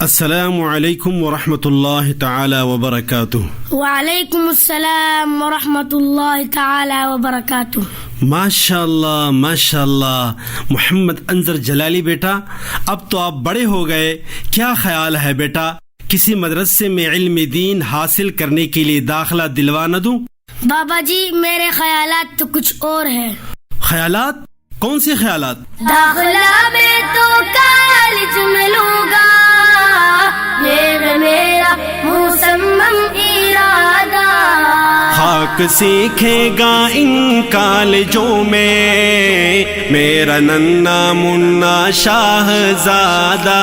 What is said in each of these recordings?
السلام علیکم ورحمۃ اللہ تعالی وبرکاتہ۔ وعلیکم السلام ورحمۃ اللہ تعالی وبرکاتہ۔ ماشاء اللہ محمد انظر جلالی بیٹا، اب تو آپ بڑے ہو گئے، کیا خیال ہے بیٹا کسی مدرسے میں علم دین حاصل کرنے کے لیے داخلہ دلوا نہ دوں؟ بابا جی میرے خیالات تو کچھ اور ہیں۔ خیالات؟ کون سے خیالات؟ داخلہ میں تو کالج میں لوں گا، یہ میرا مصمم ارادہ۔ خاک سیکھے گا ان کالجوں میں میرا ننا منا شاہزادہ۔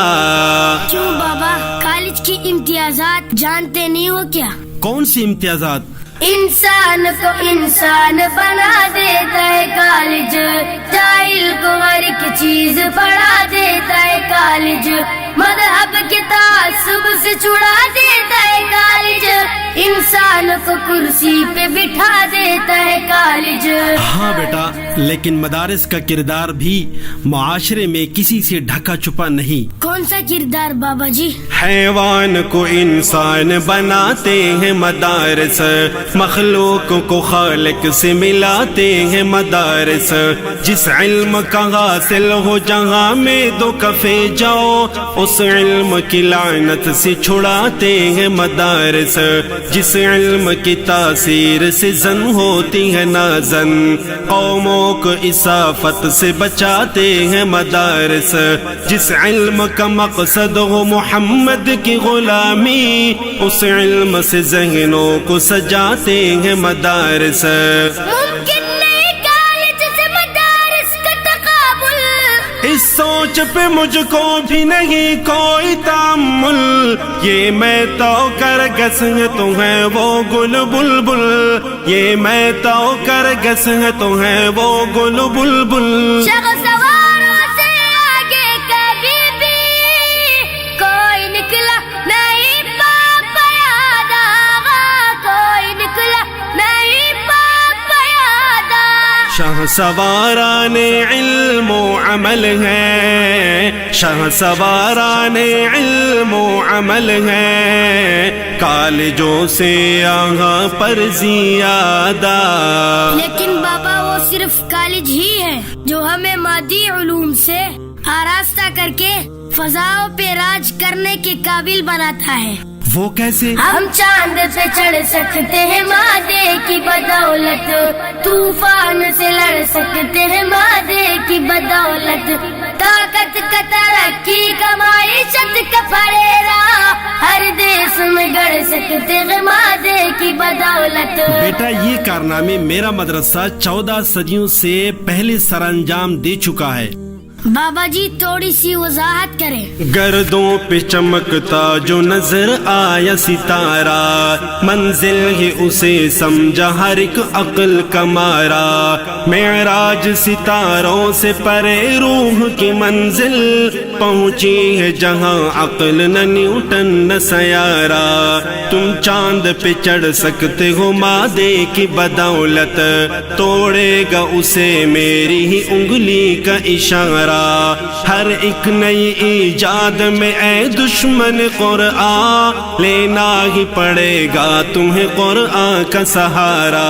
کیوں بابا، کالج کی امتیازات جانتے نہیں ہو کیا؟ کون سی امتیازات؟ انسان کو انسان بنا دیتا ہے کالج، جاہل کو ہر ایک چیز پڑھا دیتا ہے کالج، مذہب کے تعصب سے چھڑا دیتا ہے کالج، انسان کو کرسی پہ بٹھا دیتا ہے کالج۔ ہاں بیٹا، لیکن مدارس کا کردار بھی معاشرے میں کسی سے ڈھکا چھپا نہیں۔ کون سا کردار بابا جی؟ حیوان کو انسان بناتے ہیں مدارس، مخلوق کو خالق سے ملاتے ہیں مدارس، جس علم کا حاصل ہو جہاں میں دو کفے جاؤ اس علم کی لعنت سے چھڑاتے ہیں مدارس، جس علم کی تاثیر سے زن ہوتی ہے نازن، قوموں کو اسافت سے بچاتے ہیں مدارس، جس علم کا مقصد ہو محمد کی غلامی اس علم سے ذہنوں کو سجاتے ہیں مدارس۔ ممکن نہیں کالج سے مدارس کا تقابل، اس سوچ پہ مجھ کو بھی نہیں کوئی تامل، یہ میں تو کر گس ہے تو ہے وہ گل بلبل، یہ میں تو کر گس ہے تو ہے وہ گل بلبل۔ سواروں سے آگے کبھی بھی کوئی نکلا نہیں پاپا یاد آغا، کوئی نکلا نہیں پاپا یاد آغا۔ شاہ سواران علم و عمل ہے، شاہ سواران علم و عمل ہے، کالجوں سے یہاں پر زیادہ۔ لیکن بابا وہ صرف کالج ہی ہے جو ہمیں مادی علوم سے آراستہ کر کے فضاؤں پہ راج کرنے کے قابل بناتا ہے۔ وہ کیسے؟ ہم چاند پہ چڑھ سکتے ہیں مادے کی بدولت، طوفان سے لڑ سکتے ہیں مادے کی بدولت، طاقت کا ترقی کا معیشت کا پھریرا ہر دیس میں گڑ سکتے ہیں مادے کی بدولت۔ بیٹا یہ کارنامے میرا مدرسہ 14 صدیوں سے پہلے سر انجام دے چکا ہے۔ بابا جی تھوڑی سی وضاحت کریں۔ گردوں پہ چمکتا جو نظر آیا ستارہ، منزل ہے اسے سمجھا ہر ایک عقل کا مارا، معراج ستاروں سے پرے روح کی منزل، پہنچی ہے جہاں عقل نہ نیوٹن نہ سیارہ، تم چاند پہ چڑھ سکتے ہو مادے کی بدولت، توڑے گا اسے میری ہی انگلی کا اشارہ، ہر ایک نئی ایجاد میں اے دشمن قرآن لینا ہی پڑے گا تمہیں قرآن کا سہارا۔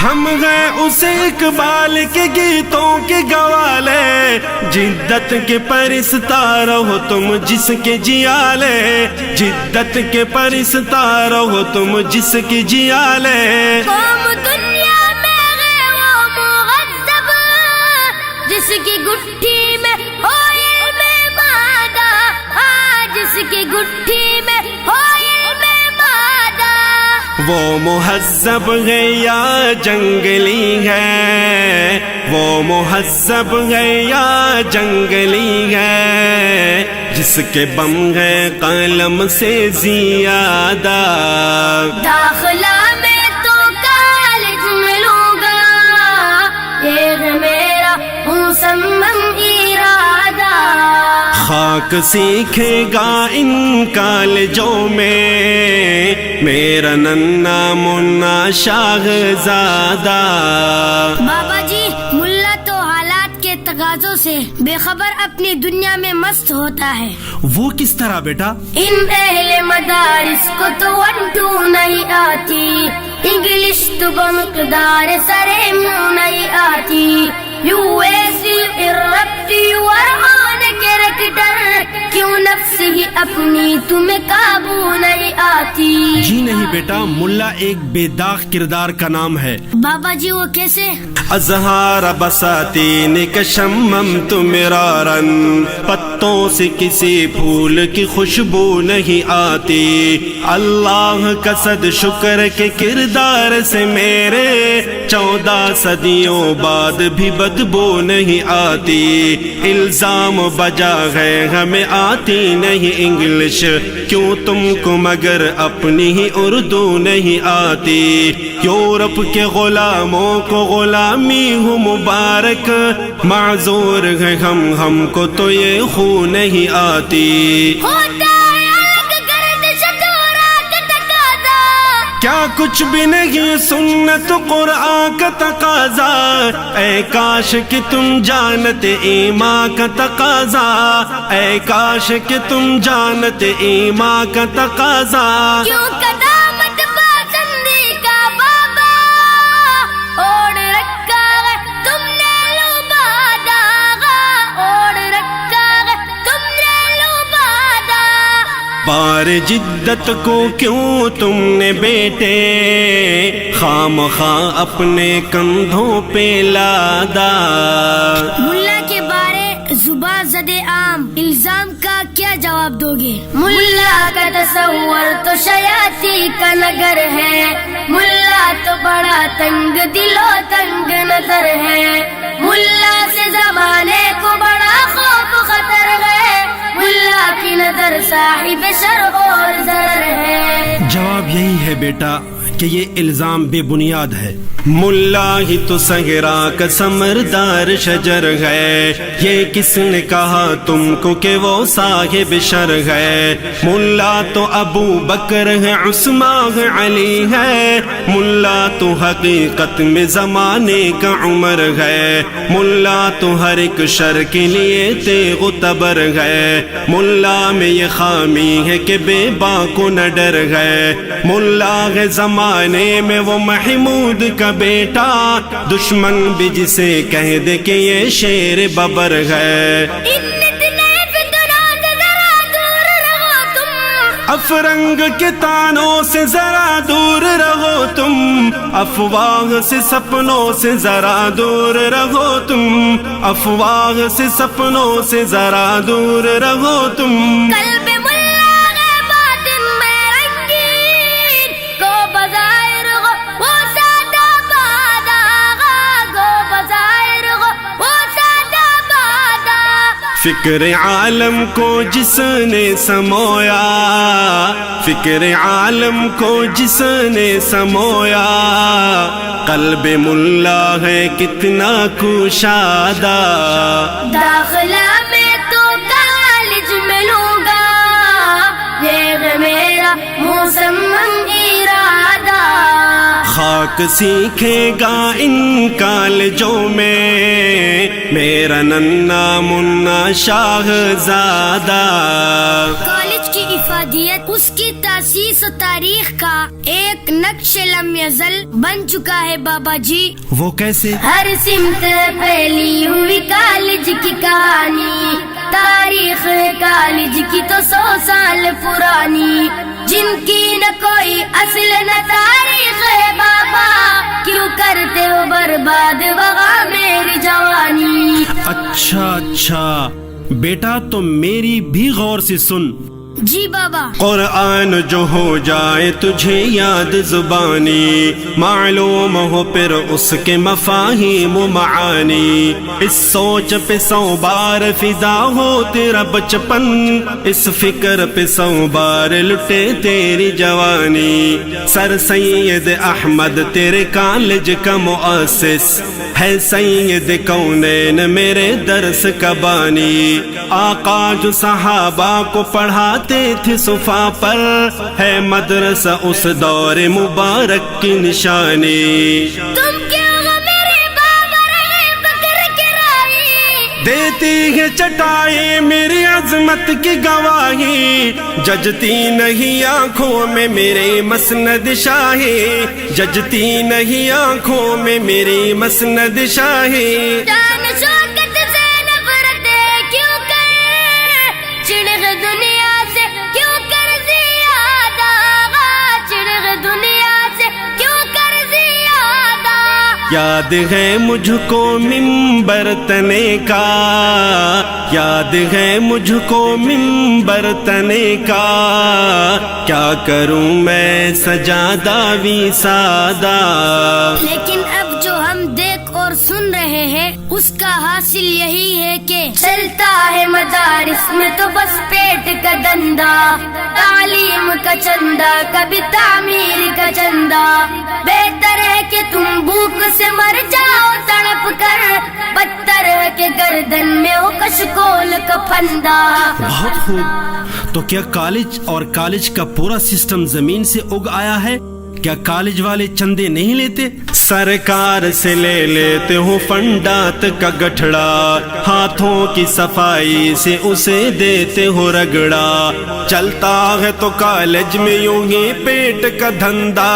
ہم ہیں اسے اقبال کے گیتوں کے گوالے، جدت کے پرستار ہو تم جس کے جیالے، جدت کے پرستار ہو تم جس کے جیالے۔ جس کی گٹھی میں ہو علم مادہ، جس کی گٹھی میں ہو علم مادہ، وہ مہذب ہے یا جنگلی ہے، وہ مہذب ہے یا جنگلی ہے، جس کے بم ہے قلم سے زیادہ۔ داخلہ میں تو کالج میں لوں گا، یہ میرا مصمم ارادہ۔ خاک سیکھے گا ان کالجوں میں میرا ننا منا شاہزادہ۔ بابا جی ملا تو حالات کے کے تقاضوں سے بے خبر اپنی دنیا میں مست ہوتا ہے. وہ کس طرح بیٹا؟ ان اہل مدارس کو تو 1 2 نہیں آتی, انگلش تو بمقدار سرے منہ نہیں آتی. یو ایسی اربٹ یور آن کریکٹر, کیوں نفس ہی اپنی تمہیں قابو نہیں آتی. جی نہیں بیٹا, ملا ایک بے داغ کردار کا نام ہے. بابا جی وہ کیسے؟ ازہار بساتین کا شممت مرارن, پتوں سے کسی پھول کی خوشبو نہیں آتی. اللہ کا صد شکر کے کردار سے میرے 14 صدیوں بعد بھی بدبو نہیں آتی. الزام بجا ہے ہمیں آتی نہیں انگلش, کیوں تم کو مگر اپنی ہی اردو نہیں آتی. یورپ کے غلاموں کو غلامی ہو مبارک, معذور ہے ہم کو تو یہ خو نہیں آتی. کیا کچھ بھی نہیں سنت قرآن کا تقاضا, اے کاش کہ تم جانتے ایمان کا تقاضا, اے کاش کہ تم جانتے ایمان کا تقاضا. کیوں قدامت پسندی کا بابا اوڑ رکھا ہے تم نے لبادہ, اوڑ رکھا ہے تم نے لبادہ. بار جدت کو کیوں تم نے بیٹے خام خواہ اپنے کندھوں پہ لادا. ملا کے بارے زبان زدے عام الزام کا کیا جواب دو گے؟ ملا کا تصور تو شیاطی کا نگر ہے, ملا تو بڑا تنگ دل و تنگ نظر ہے. ملا سے زمانے کو بڑا خوف خطر ہے, ملا کی نظر صاحب شر اور ضرر ہے. جواب یہی ہے بیٹا کہ یہ الزام بے بنیاد ہے. ملا ہی تو صحرا کا سمردار شجر ہے, یہ کس نے کہا تم کو کہ وہ صاحب شر ہے. ملا تو ابو بکر ہے, عثمان ہے, علی ہے. ملا تو حقیقت میں زمانے کا عمر ہے. ملا تو ہر ایک شر کے لیے تیغ و تبر ہے. ملا میں یہ خامی ہے کہ بے باک کو نہ ڈر ہے. ملا ہے زمانے میں وہ محمود کا بیٹا, دشمن بھی جسے کہہ دے کہ یہ شیر ببر ہے. افرنگ کے تانوں سے ذرا دور رہو تم, افواہ سے سپنوں سے ذرا دور رہو تم, افواہ سے سپنوں سے ذرا دور رہو تم. قلب ملا ہے باطن میں رنگین, کو بظاہر ہو وہ سادہ بادہ, کو بظاہر ہو وہ سادہ بادہ. فکر عالم کو جس نے سمویا, فکر عالم کو جس نے سمویا, قلب ملا ہے کتنا کشادہ. داخلہ میں تو کالج میں لوں گا, یہ ہے میرا مصمم ارادہ. خاک سیکھے گا ان کالجوں میں میرا ننا منا شاہزادہ. کالج کی افادیت اس کی تاسیس و تاریخ کا ایک نقش لم یزل بن چکا ہے بابا جی. وہ کیسے؟ ہر سمت پھیلی ہوئی کالج کی کہانی, تاریخ کالج کی تو 100 سال پرانی. جن کی نہ کوئی اصل نہ تاریخ ہے بابا, کیوں کرتے ہو برباد وغا میری جوانی. اچھا بیٹا, تو میری بھی غور سے سن. جی بابا. قرآن جو ہو جائے تجھے یاد زبانی, معلوم ہو پھر اس کے مفاہیم و معانی. اس سوچ پہ 100 بار فدا ہو تیرا بچپن, اس فکر پہ 100 بار لٹے تیری جوانی. سر سید احمد تیرے کالج کا مؤسس ہے, سید کونین میرے درس کا بانی. آقا جو صحابہ کو پڑھاتے تھے صفا پر, ہے مدرسہ اس دور مبارک کی نشانی. تم کیوں ہو میرے بابا رہے بکر کے راہی, دیتی ہے چٹائیں میری عظمت کی گواہی، ججتی نہیں آنکھوں میں میرے مسند شاہی، ججتی نہیں آنکھوں میں میری مسند شاہی۔ جان شوکت سے نفرت کیوں کرے، چڑغ دنیا سے کیوں کر زیادہ، چڑغ دنیا سے کیوں کر زیادہ۔ یاد ہے مجھ کو منبر تنے کا، یاد ہے مجھ کو منبر تنے کا، کیا کروں میں سجادہ بھی سادہ۔ لیکن اب جو ہم دیکھ اور سن رہے ہیں اس کا حاصل یہی ہے کہ چلتا ہے مدارس میں تو بس پیٹ کا دندہ، تعلیم کا چندہ کبھی تعمیر کا چندہ۔ بہتر ہے کہ تم بھوک سے مر جاؤ تڑپ کر، بدتر ہے کہ گردن میں ہو کشکول کا پھندا۔ بہت خوب، تو کیا کالج اور کالج کا پورا سسٹم زمین سے اگ آیا ہے؟ کیا کالج والے چندے نہیں لیتے؟ سرکار سے لے لیتے ہو فنڈات کا گٹھڑا، ہاتھوں کی صفائی سے اسے دیتے ہو رگڑا۔ چلتا ہے تو کالج میں یوں ہی پیٹ کا دھندا،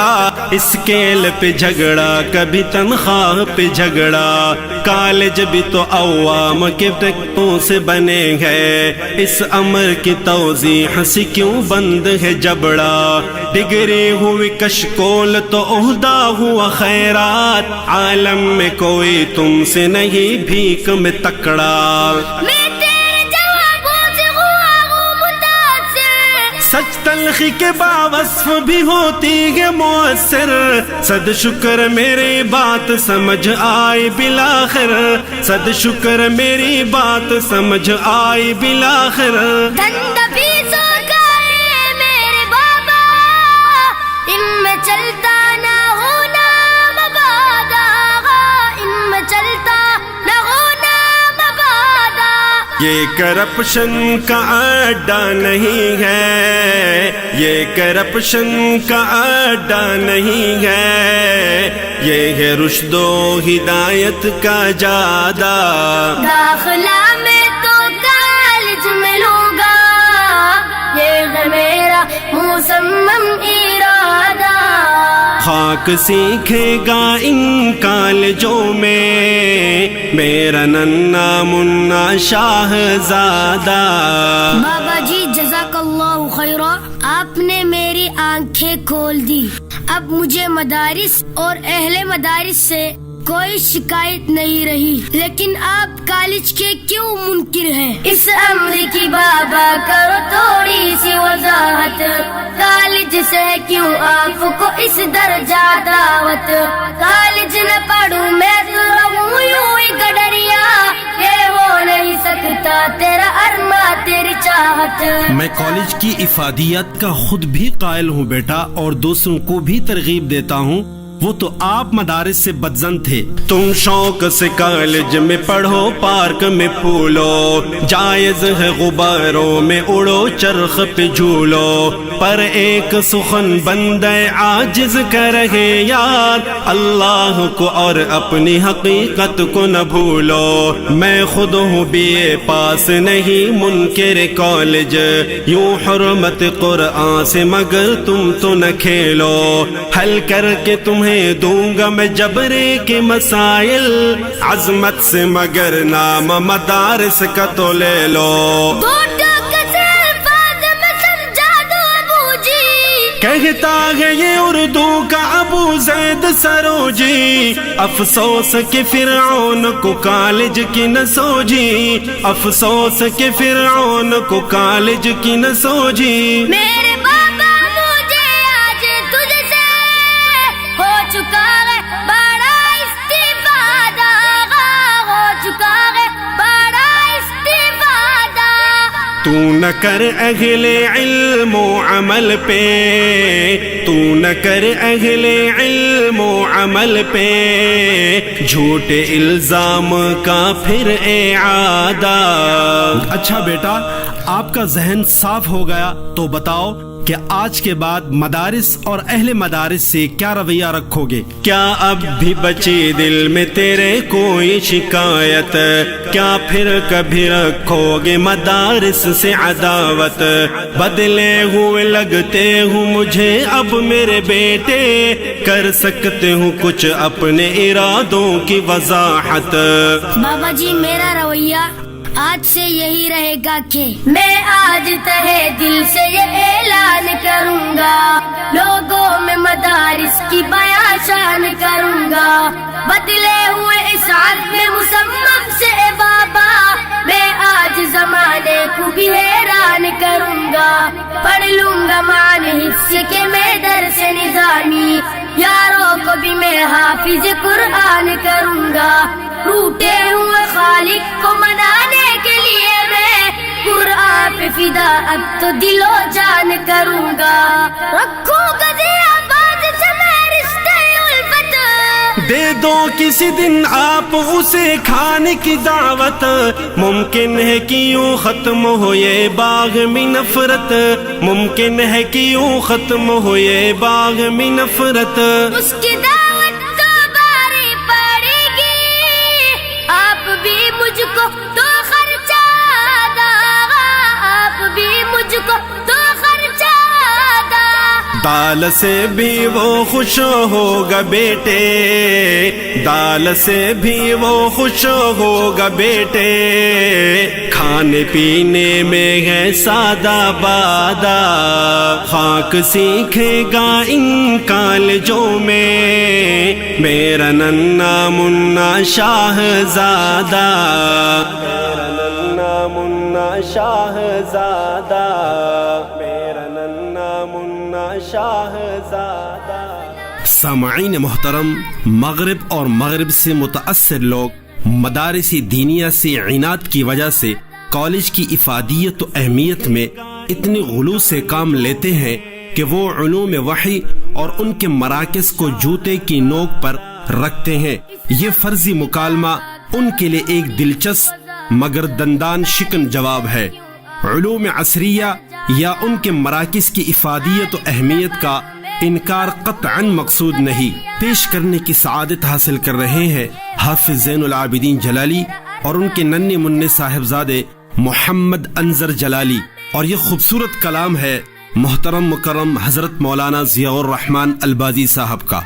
اسکیل پہ جھگڑا کبھی تنخواہ پہ جھگڑا۔ کالج بھی تو عوام کے ٹکٹوں سے بنے ہیں، اس امر کی توضیح سے کیوں بند ہے جبڑا۔ ڈگری ہوئی کشکول تو عہدہ ہوا خیرات، عالم میں کوئی تم سے نہیں بھیک میں تکڑا۔ میں تیرے جوابوں سے ہوا ہوں متاثر، سچ تلخی کے باوصف بھی ہوتی ہے مؤثر، صد شکر میری بات سمجھ آئی بالآخر، صد شکر میری بات سمجھ آئی بالآخر۔ دھند بھی زور کا ہے میرے بابا، ان میں چلتا نہ ہونا مبادا، ان میں چلتا نہ ہونا مبادا۔ یہ کرپشن کا اڈا نہیں ہے، یہ کرپشن کا اڈا نہیں ہے، یہ ہے رشد و ہدایت کا جادہ۔ داخلہ میں تو کالج میں لوں گا، یہ ہے میرا مصمم ارادہ۔ خاک سیکھے گا ان کالجوں میں میرا ننا منا شاہزادہ۔ بابا جی جزاک اللہ خیرہ، آپ نے میری آنکھیں کھول دی۔ اب مجھے مدارس اور اہل مدارس سے کوئی شکایت نہیں رہی، لیکن آپ کالج کے کیوں منکر ہیں؟ اس امر کی بابا کرو تھوڑی سی وضاحت، کالج سے کیوں آپ کو اس درجہ دعوت؟ کالج نہ پڑھوں میں تو رہوں یوں ہی گڈریا، یہ ہو نہیں سکتا تیرا ارما تیری چاہت۔ میں کالج کی افادیت کا خود بھی قائل ہوں بیٹا، اور دوسروں کو بھی ترغیب دیتا ہوں۔ وہ تو آپ مدارس سے بدظن تھے، تم شوق سے کالج میں پڑھو، پارک میں پھولو، جائز ہے غباروں میں اڑو، چرخ پہ جھولو، پر ایک سخن بندہ عاجز کر رہے یاد، اللہ کو اور اپنی حقیقت کو نہ بھولو۔ میں خود ہوں بی اے پاس نہیں منکر کالج، یوں حرمت قرآن سے مگر تم تو نہ کھیلو، حل کر کے تمہیں دوں گا میں جبرے کے مسائل، عظمت سے مگر نام مدارس کا تو لے لو۔ کہتا ہے یہ اردو کا ابو زید سروجی، افسوس کہ فرعون کو کالج کی نہ سوجی، افسوس کہ فرعون کو کالج کی نہ سوجی۔ میرے بابا مجھے آج تجھ سے ہو چکا ہے بڑا استفادہ، ہو چکا ہے بڑا استفادہ۔ تو نہ کر اہل علم و عمل پہ، تو نہ کر اہل علم و عمل پہ جھوٹے الزام کا پھر اعادہ۔ اچھا بیٹا، آپ کا ذہن صاف ہو گیا تو بتاؤ کہ آج کے بعد مدارس اور اہل مدارس سے کیا رویہ رکھو گے؟ کیا اب بھی بچی دل میں تیرے کوئی شکایت؟ کیا پھر کبھی رکھو گے مدارس سے عداوت؟ بدلے ہوئے لگتے ہوں مجھے اب میرے بیٹے، کر سکتے ہوں کچھ اپنے ارادوں کی وضاحت؟ بابا جی میرا رویہ آج سے یہی رہے گا کہ میں آج تہے دل سے یہ اعلان کروں گا، لوگوں میں مدارس کی بیاں شان کروں گا، بدلے ہوئے اس عہد میں مسمم سے بابا میں آج زمانے کو بھی حیران کروں گا، پڑھ لوں گا معنی حفظ کے میں درس نظامی، یاروں کو بھی میں حافظ قرآن کروں گا، ٹوٹے ہوئے خالق کو منانے کے لیے میں قرآن پہ فدا اب تو دل و جان کروں گا، رکھوں گا آباد سے میں رشتے الفت، دے دو کسی دن آپ اسے کھانے کی دعوت، ممکن ہے کہ یوں ختم ہو یہ باغ میں نفرت، ممکن ہے کہ یوں ختم ہو یہ باغ میں نفرت، اس کی دعوت تو باری پڑے گی، آپ بھی مجھ کو تو خرچہ دا، آپ بھی مجھ کو تو خرچہ دا، دال سے بھی وہ خوش ہوگا بیٹے، دال سے بھی وہ خوش ہوگا بیٹے، کھانے پینے میں ہے سادہ بادہ، خاک سیکھے گا ان کالجوں میں میرا ننھا منا شاہزادہ، میرا ننھا منا شاہزادہ، میرا ننھا منا شاہزادہ۔ سامعین محترم، مغرب اور مغرب سے متاثر لوگ مدارس دینیہ سے عناد کی وجہ سے کالج کی افادیت و اہمیت میں اتنی غلو سے کام لیتے ہیں کہ وہ علوم وحی اور ان کے مراکز کو جوتے کی نوک پر رکھتے ہیں۔ یہ فرضی مکالمہ ان کے لیے ایک دلچسپ مگر دندان شکن جواب ہے۔ علوم عصریہ یا ان کے مراکز کی افادیت و اہمیت کا انکار قطعاً مقصود نہیں۔ پیش کرنے کی سعادت حاصل کر رہے ہیں حافظ زین العابدین جلالی اور ان کے ننھے منع صاحبزادے محمد انظر جلالی، اور یہ خوبصورت کلام ہے محترم مکرم حضرت مولانا ضیاء الرحمن البازی صاحب کا۔